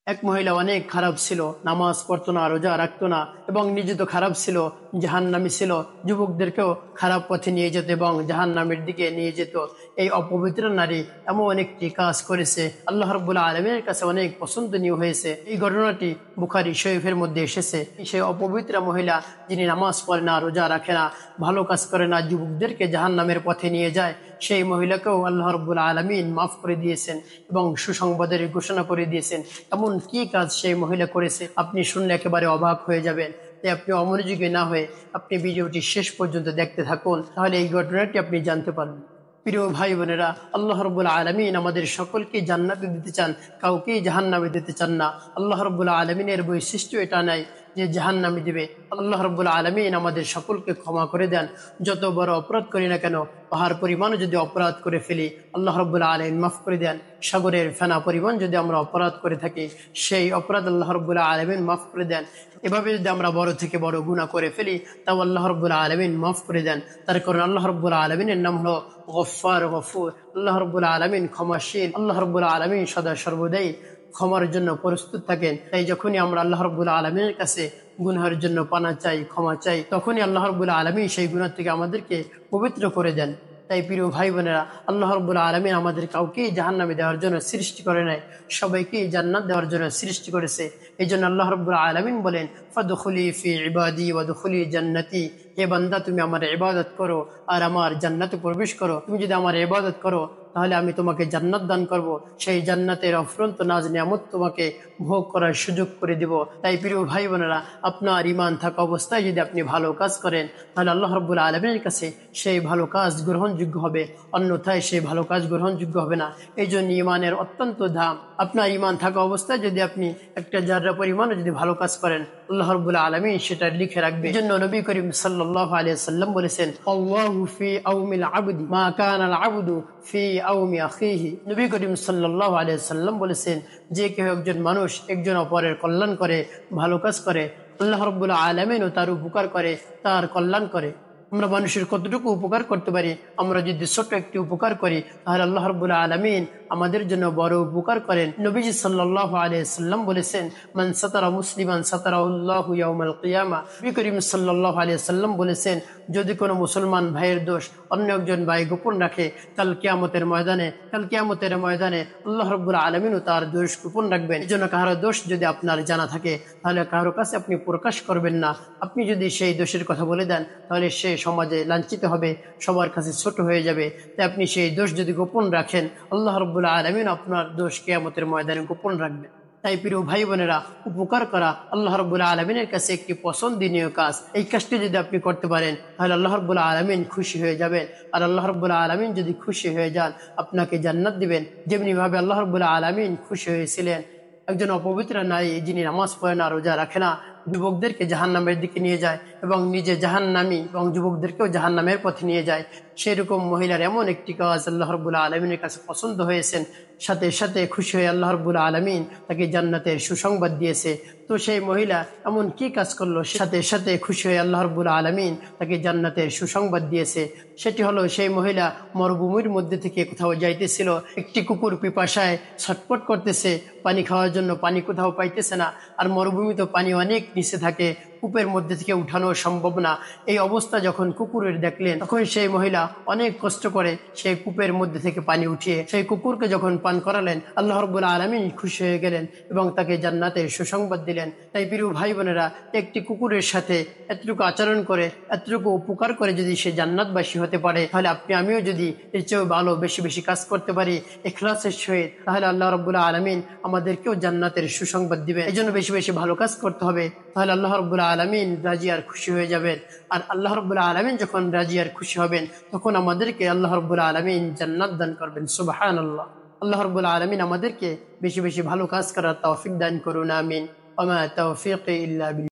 এক মহিলা অনেক খারাপ ছিল, নামাজ পড়তো না, রোজা রাখতো না এবং নিজে তো খারাপ ছিল, জাহান্নামী ছিল, যুবকদেরকেও খারাপ পথে নিয়ে যেত এবং জাহান্নামের দিকে নিয়ে যেত। এই অপবিত্র নারী এমন একটি কাজ করেছে, আল্লাহ রাব্বুল আলামিনের কাছে অনেক পছন্দনীয় হয়েছে। এই ঘটনাটি বুখারী শরীফের মধ্যে এসেছে। সেই অপবিত্র মহিলা, যিনি নামাজ পড়ে না, রোজা রাখে না, ভালো কাজ করে না, যুবকদেরকে জাহান্নামের পথে নিয়ে যায়, সেই মহিলাকেও আল্লাহ রাব্বুল আলামিন মাফ করে দিয়েছেন এবং সুসংবাদের ঘোষণা করে দিয়েছেন। এমন কি কাজ সেই মহিলা করেছে, আপনি শুনলে একেবারে অবাক হয়ে যাবেন। তাই আপনি অমনোযোগী না হয়ে আপনি ভিডিওটি শেষ পর্যন্ত দেখতে থাকুন, তাহলে এই ঘটনাটি আপনি জানতে পারবেন। প্রিয় ভাই বোনেরা, আল্লাহ রাব্বুল আলামিন আমাদের সকলকে জান্নাতে দিতে চান, কাউকেই জাহান্নামে দিতে চান না। আল্লাহ রাব্বুল আলামিনের বৈশিষ্ট্য এটা নাই যে জাহান্নামে দিবে। আল্লাহ রাব্বুল আলামিন আমাদের সকলকে ক্ষমা করে দেন। যত বড় অপরাধ করি না কেন, পাহাড় পরিমাণও যদি অপরাধ করে ফেলি, আল্লাহ রাব্বুল আলামিন মাফ করে দেন। সাগরের ফেনা পরিমাণ যদি আমরা অপরাধ করে থাকি, সেই অপরাধ আল্লাহ রাব্বুল আলামিন মাফ করে দেন। এভাবে যদি আমরা বড় থেকে বড় গুনাহ করে ফেলি, তাও আল্লাহ রাব্বুল আলামিন মাফ করে দেন। তার কারণ আল্লাহ রাব্বুল আলামিনের নাম হলো গফফার, গফুর। আল্লাহ রাব্বুল আলামিন ক্ষমাশীল, আল্লাহ রাব্বুল আলামিন সদা সর্বদাই ক্ষমার জন্য প্রস্তুত থাকেন। তাই যখনই আমরা আল্লাহ রাব্বুল আলামিনের কাছে গুনাহের জন্য পানা চাই, ক্ষমা চাই, তখনই আল্লাহ রাব্বুল আলামিন সেই গুনাহ থেকে আমাদেরকে পবিত্র করে দেন। তাই প্রিয় ভাই বোনেরা, আল্লাহ রাব্বুল আলামিন আমাদের কাউকেই জাহান্নামে দেওয়ার জন্য সৃষ্টি করে নাই, সবাইকেই জান্নাত দেওয়ার জন্য সৃষ্টি করেছে। এই জন্য আল্লাহ রাব্বুল আলামিন বলেন, ফাদখুলি ফি ইবাদি ওয়াদখুলি জান্নাতি। হে বান্দা, তুমি আমার ইবাদত করো আর আমার জান্নাতে প্রবেশ করো। তুমি যদি আমার ইবাদত করো, তাহলে আমি তোমাকে জান্নাত দান করব। সেই জান্নাতের অফুরন্ত নাজ নিয়ামত তোমাকে ভোগ করার সুযোগ করে দিব। তাই প্রিয় ভাই বোনেরা, আপনার ঈমান থাকা অবস্থায় যদি আপনি ভালো কাজ করেন, তাহলে আল্লাহ রাব্বুল আলামিনের কাছে সেই ভালো কাজ গ্রহণযোগ্য হবে, অন্যথায় সেই ভালো কাজ গ্রহণযোগ্য হবে না। এই জন্য ঈমানের অত্যন্ত দাম। আপনার ঈমান থাকা অবস্থায় যদি আপনি একটা জাররা পরিমাণও যদি ভালো কাজ করেন, আল্লাহ রাব্বুল আলামিন সেটা লিখে রাখবে। এই জন্য নবী করিম সাল্লাল্লাহু আলাইহি ওয়াসাল্লাম বলেছেন, আল্লাহু ফি আউমিল আবদি মা কানাল আবদু ফি আউমি আখিহি। নবী করিম সাল্লাল্লাহু আলাইহি ওয়াসাল্লাম বলেছেন, যে কেউ একজন মানুষ একজন অপরের কল্যাণ করে, ভালো কাজ করে, আল্লাহ রাব্বুল আলামিনও তার উপকার করে, তার কল্যাণ করে। আমরা মানুষের কতটুকু উপকার করতে পারি, আমরা যদি ছোট্ট একটি উপকার করি, তাহলে আল্লাহ রাব্বুল আলামিন আমাদের জন্য বড় উপকার করেন। নবীজি সাল্লাল্লাহু আলাইহি সাল্লাম বলেছেন, মান সাতারা মুসলিমান সাতারাহুল্লাহু ইয়াউমাল কিয়ামা। নবী করিম সাল্লাল্লাহু আলাইহি সাল্লাম বলেছেন, যদি কোনো মুসলমান ভাইয়ের দোষ অন্য একজন ভাই গোপন রাখে, কাল কিয়ামতের ময়দানে আল্লাহ রাব্বুল আলামিনও তার দোষ গোপন রাখবেন। এই জন্য কারো দোষ যদি আপনার জানা থাকে, তাহলে কারো কাছে আপনি প্রকাশ করবেন না। আপনি যদি সেই দোষের কথা বলে দেন, তাহলে সে সমাজে লাঞ্ছিত হবে, সবার কাছে ছোট হয়ে যাবে। তাই আপনি সেই দোষ যদি গোপন রাখেন, আল্লাহ রাব্বুল আলামিন আপনার দোষ কিয়ামতের ময়দানে গোপন রাখবেন। তাই প্রিয় ভাই বোনেরা, উপকার করা আল্লাহ রাব্বুল আলামিনের কাছে একটি পছন্দনীয় কাজ। এই কাজটি যদি আপনি করতে পারেন, তাহলে আল্লাহ রাব্বুল আলামিন খুশি হয়ে যাবেন। আর আল্লাহ রাব্বুল আলামিন যদি খুশি হয়ে যান, আপনাকে জান্নাত দিবেন। যেমনি ভাবে আল্লাহ রাব্বুল আলামিন খুশি হয়েছিলেন একজন অপবিত্র নারী, যিনি নামাজ পড়ে না, রোজা রাখে না, যুবকদেরকে জাহান্নামের দিকে নিয়ে যায় এবং নিজে জাহান্নামী এবং যুবকদেরকেও জাহান্নামের পথে নিয়ে যায়, সেরকম মহিলার এমন একটি কাজ আল্লাহ রাব্বুল আলামিনের কাছে পছন্দ হয়েছেন। সাথে সাথে খুশি হয়ে আল্লাহ রাব্বুল আলামিন তাকে জান্নাতের সুসংবাদ দিয়েছে। তো সেই মহিলা এমন কি কাজ করলো, সাথে সাথে খুশি হয়ে আল্লাহ রাব্বুল আলামিন তাকে জান্নাতের সুসংবাদ দিয়েছে। সেটি হলো, সেই মহিলা মরুভূমির মধ্যে থেকে কোথাও যাইতেছিল, একটি কুকুর পিপাসায় ছটফট করতেছে, পানি খাওয়ার জন্য পানি কোথাও পাইতেছে না। আর মরুভূমি তো পানি অনেক নিচে থাকে, কূপের মধ্যে থেকে উঠানো সম্ভব না। এই অবস্থা যখন কুকুরের দেখলেন, তখন সেই মহিলা অনেক কষ্ট করে সেই কূপের মধ্যে থেকে পানি উঠিয়ে সেই কুকুরকে যখন পান করালেন, আল্লাহ রাব্বুল আলামিন খুশি হয়ে গেলেন এবং তাকে জান্নাতের সুসংবাদ দিলেন। তাই প্রিয় ভাই বোনেরা, একটি কুকুরের সাথে এতটুকু আচরণ করে, এতটুকু উপকার করে যদি সে জান্নাতবাসী হতে পারে, তাহলে আপনি আমিও যদি এর চেয়েও ভালো বেশি বেশি কাজ করতে পারি ইখলাসের সহিত, তাহলে আল্লাহ রাব্বুল আলামিন আমাদেরকেও জান্নাতের সুসংবাদ দিবেন। এই জন্য বেশি বেশি ভালো কাজ করতে হবে, তাহলে আল্লাহ রাব্বুল আলামিন রাজি আর খুশি হয়ে যাবেন। আর আল্লাহ রাব্বুল আলামিন যখন রাজি আর খুশি হবেন, তখন আমাদেরকে আল্লাহ রাব্বুল আলামিন জান্নাত দান করবেন। সুবহানাল্লাহ। আল্লাহ রাব্বুল আলামিন আমাদেরকে বেশি বেশি ভালো কাজ করার তৌফিক দান করুন, আমিন। ওয়া মা তাওফীকি ইল্লা বিল্লাহ।